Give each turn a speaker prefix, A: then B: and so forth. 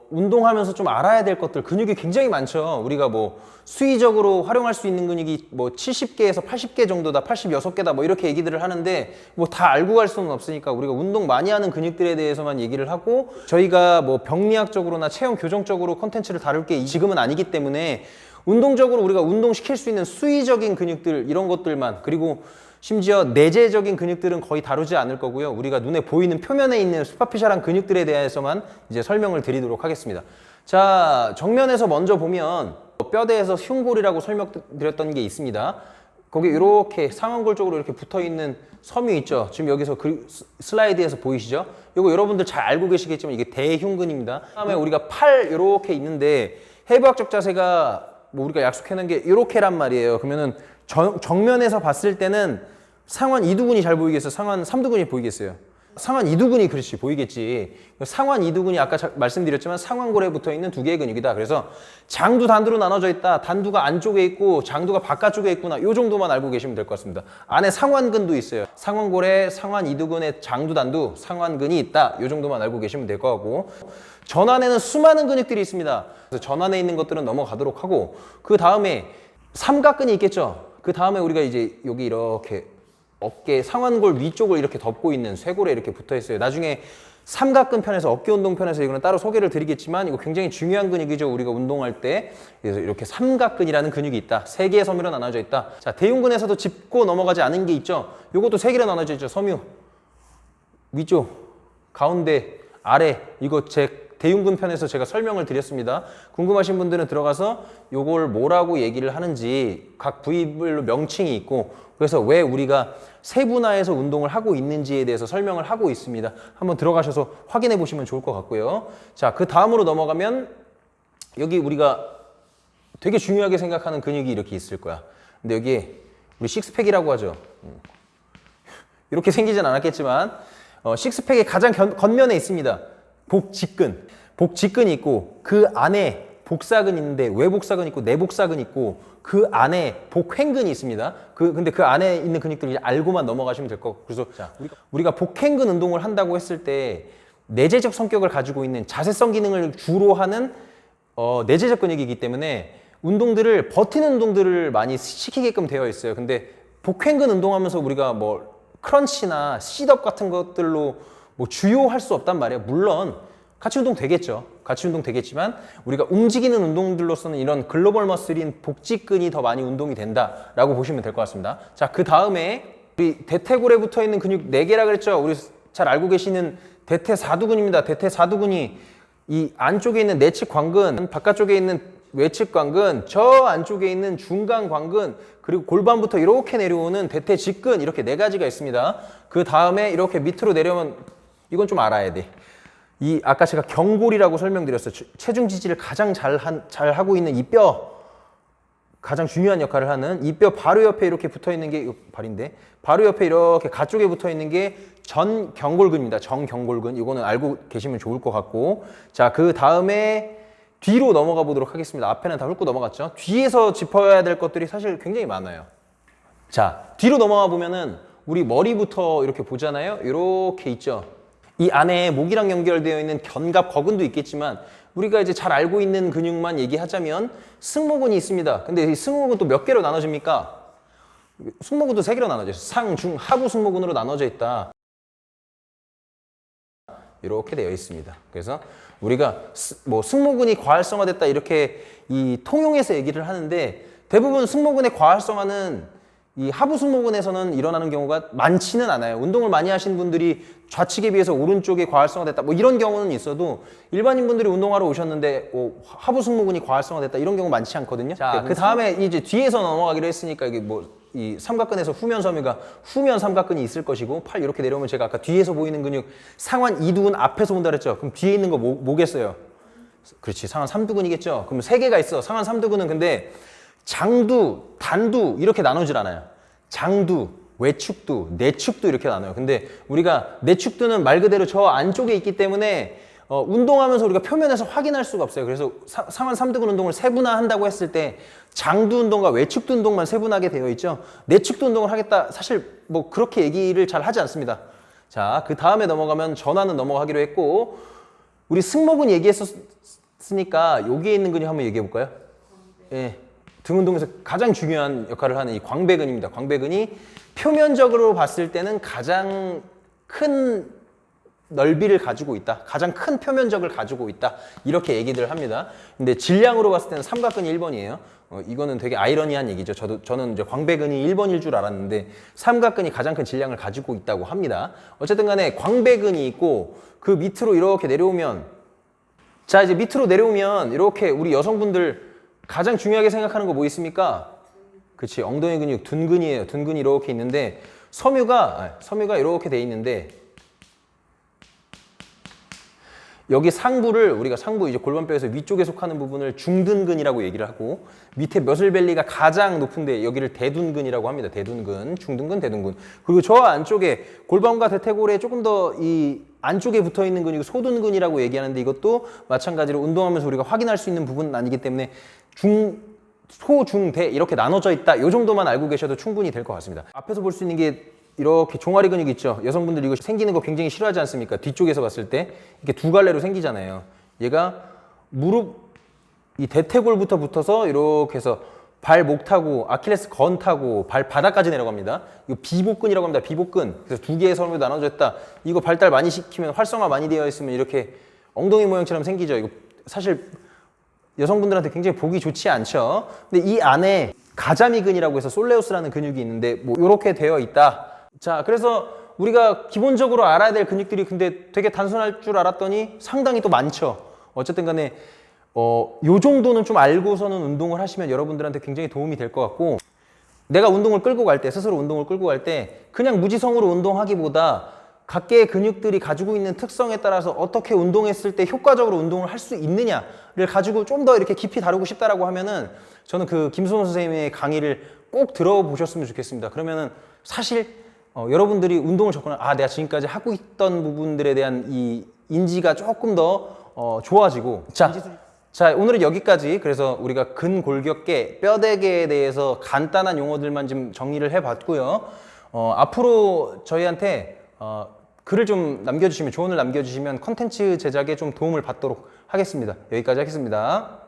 A: 운동하면서 좀 알아야 될 것들, 근육이 굉장히 많죠. 우리가 뭐 수의적으로 활용할 수 있는 근육이 뭐 70개에서 80개 정도다, 86개다 뭐 이렇게 얘기들을 하는데 뭐 다 알고 갈 수는 없으니까 우리가 운동 많이 하는 근육들에 대해서만 얘기를 하고, 저희가 뭐 병리학적으로나 체형 교정적으로 컨텐츠를 다룰 게 지금은 아니기 때문에 운동적으로 우리가 운동시킬 수 있는 수의적인 근육들, 이런 것들만, 그리고 심지어 내재적인 근육들은 거의 다루지 않을 거고요. 우리가 눈에 보이는 표면에 있는 슈퍼피셜한 근육들에 대해서만 이제 설명을 드리도록 하겠습니다. 자, 정면에서 먼저 보면 뼈대에서 흉골이라고 설명드렸던 게 있습니다. 거기 이렇게 상완골 쪽으로 이렇게 붙어있는 섬유 있죠. 지금 여기서 슬라이드에서 보이시죠? 이거 여러분들 잘 알고 계시겠지만 이게 대흉근입니다. 그다음에 우리가 팔 이렇게 있는데, 해부학적 자세가 뭐 우리가 약속해놓은 게 이렇게란 말이에요. 그러면은 정면에서 봤을 때는 상완 이두근이 잘 보이겠어요? 상완 삼두근이 보이겠어요? 상완 이두근이 그렇지 보이겠지. 상완 이두근이 아까 말씀드렸지만 상완골에 붙어있는 두 개의 근육이다. 그래서 장두 단두로 나눠져 있다. 단두가 안쪽에 있고 장두가 바깥쪽에 있구나. 요 정도만 알고 계시면 될 것 같습니다. 안에 상완근도 있어요. 상완골에 상완 이두근에 장두 단두 상완근이 있다. 요 정도만 알고 계시면 될 것 같고, 전안에는 수많은 근육들이 있습니다. 그래서 전안에 있는 것들은 넘어가도록 하고, 그 다음에 삼각근이 있겠죠. 그 다음에 우리가 이제 여기 이렇게 어깨 상완골 위쪽을 이렇게 덮고 있는 쇄골에 이렇게 붙어 있어요. 나중에 삼각근 편에서, 어깨 운동 편에서 이거는 따로 소개를 드리겠지만 이거 굉장히 중요한 근육이죠. 우리가 운동할 때. 그래서 이렇게 삼각근이라는 근육이 있다. 세 개의 섬유로 나눠져 있다. 자, 대흉근에서도 짚고 넘어가지 않은 게 있죠. 요것도 세 개로 나눠져 있죠. 섬유 위쪽, 가운데, 아래. 이거 제 대흉근 편에서 제가 설명을 드렸습니다. 궁금하신 분들은 들어가서 요걸 뭐라고 얘기를 하는지 각 부위별로 명칭이 있고, 그래서 왜 우리가 세분화해서 운동을 하고 있는지에 대해서 설명을 하고 있습니다. 한번 들어가셔서 확인해 보시면 좋을 것 같고요. 자, 그 다음으로 넘어가면 여기 우리가 되게 중요하게 생각하는 근육이 이렇게 있을 거야. 근데 여기 우리 식스팩이라고 하죠. 이렇게 생기진 않았겠지만 식스팩의 가장 겉면에 있습니다. 복직근. 복직근이 있고, 그 안에 복사근이 있는데 외복사근 있고 내복사근 있고, 그 안에 복횡근이 있습니다. 근데 그 안에 있는 근육들을 알고만 넘어가시면 될 것 같고, 그래서 자, 우리가 복횡근 운동을 한다고 했을 때 내재적 성격을 가지고 있는 자세성 기능을 주로 하는 내재적 근육이기 때문에 운동들을, 버티는 운동들을 많이 시키게끔 되어 있어요. 근데 복횡근 운동하면서 우리가 뭐 크런치나 시트업 같은 것들로 뭐 주요할 수 없단 말이에요. 물론 같이 운동 되겠죠. 같이 운동 되겠지만 우리가 움직이는 운동들로서는 이런 글로벌 머슬인 복직근이 더 많이 운동이 된다라고 보시면 될 것 같습니다. 자, 그 다음에 우리 대퇴골에 붙어 있는 근육 4개라 그랬죠. 우리 잘 알고 계시는 대퇴사두근입니다. 대퇴사두근이 이 안쪽에 있는 내측 광근, 바깥쪽에 있는 외측 광근, 저 안쪽에 있는 중간 광근, 그리고 골반부터 이렇게 내려오는 대퇴직근, 이렇게 4가지가 있습니다. 그 다음에 이렇게 밑으로 내려오면 이건 좀 알아야 돼. 이 아까 제가 경골이라고 설명드렸어요. 체중 지지를 가장 잘 하고 있는 이 뼈, 가장 중요한 역할을 하는 이 뼈 바로 옆에 이렇게 붙어 있는 게 발인데, 바로 옆에 이렇게 가쪽에 붙어 있는 게 전경골근입니다. 정경골근. 이거는 알고 계시면 좋을 것 같고, 자, 그 다음에 뒤로 넘어가 보도록 하겠습니다. 앞에는 다 훑고 넘어갔죠. 뒤에서 짚어야 될 것들이 사실 굉장히 많아요. 자, 뒤로 넘어가 보면은 우리 머리부터 이렇게 보잖아요. 이렇게 있죠. 이 안에 목이랑 연결되어 있는 견갑 거근도 있겠지만 우리가 이제 잘 알고 있는 근육만 얘기하자면 승모근이 있습니다. 근데 이 승모근 또 몇 개로 나눠집니까? 승모근도 3개로 나눠져 있어요. 상, 중, 하부 승모근으로 나눠져 있다. 이렇게 되어 있습니다. 그래서 우리가 뭐 승모근이 과활성화됐다 이렇게 이 통용해서 얘기를 하는데, 대부분 승모근의 과활성화는 이 하부 승모근에서는 일어나는 경우가 많지는 않아요. 운동을 많이 하신 분들이 좌측에 비해서 오른쪽에 과활성화됐다 뭐 이런 경우는 있어도, 일반인 분들이 운동하러 오셨는데 하부 승모근이 과활성화됐다 이런 경우 많지 않거든요. 자, 그 다음에 이제 뒤에서 넘어가기로 했으니까 이게 뭐 이 삼각근에서 후면 섬유가 후면 삼각근이 있을 것이고, 팔 이렇게 내려오면 제가 아까 뒤에서 보이는 근육 상완 이두근 앞에서 본다 그랬죠. 그럼 뒤에 있는 거 뭐겠어요? 그렇지, 상완 삼두근이겠죠. 그럼 3개가 있어. 상완 삼두근은 근데 장두, 단두 이렇게 나누질 않아요. 장두, 외축두, 내축두 이렇게 나눠요. 근데 우리가 내축두는 말 그대로 저 안쪽에 있기 때문에 운동하면서 우리가 표면에서 확인할 수가 없어요. 그래서 상완 삼두근 운동을 세분화한다고 했을 때 장두 운동과 외축두 운동만 세분하게 되어 있죠. 내축두 운동을 하겠다, 사실 뭐 그렇게 얘기를 잘 하지 않습니다. 자, 그 다음에 넘어가면 전환은 넘어가기로 했고, 우리 승모근 얘기했었으니까 여기에 있는 근육 한번 얘기해 볼까요? 예. 등 운동에서 가장 중요한 역할을 하는 이 광배근입니다. 광배근이 표면적으로 봤을 때는 가장 큰 넓이를 가지고 있다. 가장 큰 표면적을 가지고 있다. 이렇게 얘기들 합니다. 근데 질량으로 봤을 때는 삼각근이 1번이에요. 이거는 되게 아이러니한 얘기죠. 저는 이제 광배근이 1번일 줄 알았는데 삼각근이 가장 큰 질량을 가지고 있다고 합니다. 어쨌든 간에 광배근이 있고 그 밑으로 이렇게 내려오면 자, 이제 밑으로 내려오면 이렇게 우리 여성분들 가장 중요하게 생각하는 거 뭐 있습니까? 그치, 엉덩이 근육, 둔근이에요. 둔근이 이렇게 있는데 섬유가 이렇게 돼 있는데 여기 상부를 우리가 상부 이제 골반뼈에서 위쪽에 속하는 부분을 중둔근이라고 얘기를 하고 밑에 머슬밸리가 가장 높은데 여기를 대둔근이라고 합니다. 대둔근, 중둔근, 대둔근. 그리고 저 안쪽에 골반과 대퇴골에 조금 더 이 안쪽에 붙어 있는 근육이 소둔근이라고 얘기하는데 이것도 마찬가지로 운동하면서 우리가 확인할 수 있는 부분은 아니기 때문에 소, 중, 대 이렇게 나눠져 있다. 이 정도만 알고 계셔도 충분히 될 것 같습니다. 앞에서 볼 수 있는 게 이렇게 종아리 근육 있죠. 여성분들 이거 생기는 거 굉장히 싫어하지 않습니까? 뒤쪽에서 봤을 때 이렇게 두 갈래로 생기잖아요. 얘가 무릎 이 대퇴골부터 붙어서 이렇게 해서 발목 타고 아킬레스 건 타고 발바닥까지 내려갑니다. 이거 비복근이라고 합니다. 비복근. 그래서 두 개의 섬유로 나눠져 있다. 이거 발달 많이 시키면 활성화 많이 되어 있으면 이렇게 엉덩이 모양처럼 생기죠. 이거 사실 여성분들한테 굉장히 보기 좋지 않죠. 근데 이 안에 가자미근이라고 해서 솔레우스라는 근육이 있는데 뭐 이렇게 되어 있다. 자, 그래서 우리가 기본적으로 알아야 될 근육들이 근데 되게 단순할 줄 알았더니 상당히 또 많죠. 어쨌든 간에 요 정도는 좀 알고서는 운동을 하시면 여러분들한테 굉장히 도움이 될 것 같고 내가 운동을 끌고 갈 때, 스스로 운동을 끌고 갈 때 그냥 무지성으로 운동하기보다 각개의 근육들이 가지고 있는 특성에 따라서 어떻게 운동했을 때 효과적으로 운동을 할 수 있느냐를 가지고 좀 더 이렇게 깊이 다루고 싶다라고 하면은 저는 그 김수호 선생님의 강의를 꼭 들어보셨으면 좋겠습니다. 그러면은 사실 여러분들이 운동을 접근하면 내가 지금까지 하고 있던 부분들에 대한 이 인지가 조금 더 좋아지고 자, 오늘은 여기까지. 그래서 우리가 근골격계, 뼈대계에 대해서 간단한 용어들만 좀 정리를 해봤고요. 앞으로 저희한테 글을 좀 남겨주시면, 조언을 남겨주시면 컨텐츠 제작에 좀 도움을 받도록 하겠습니다. 여기까지 하겠습니다.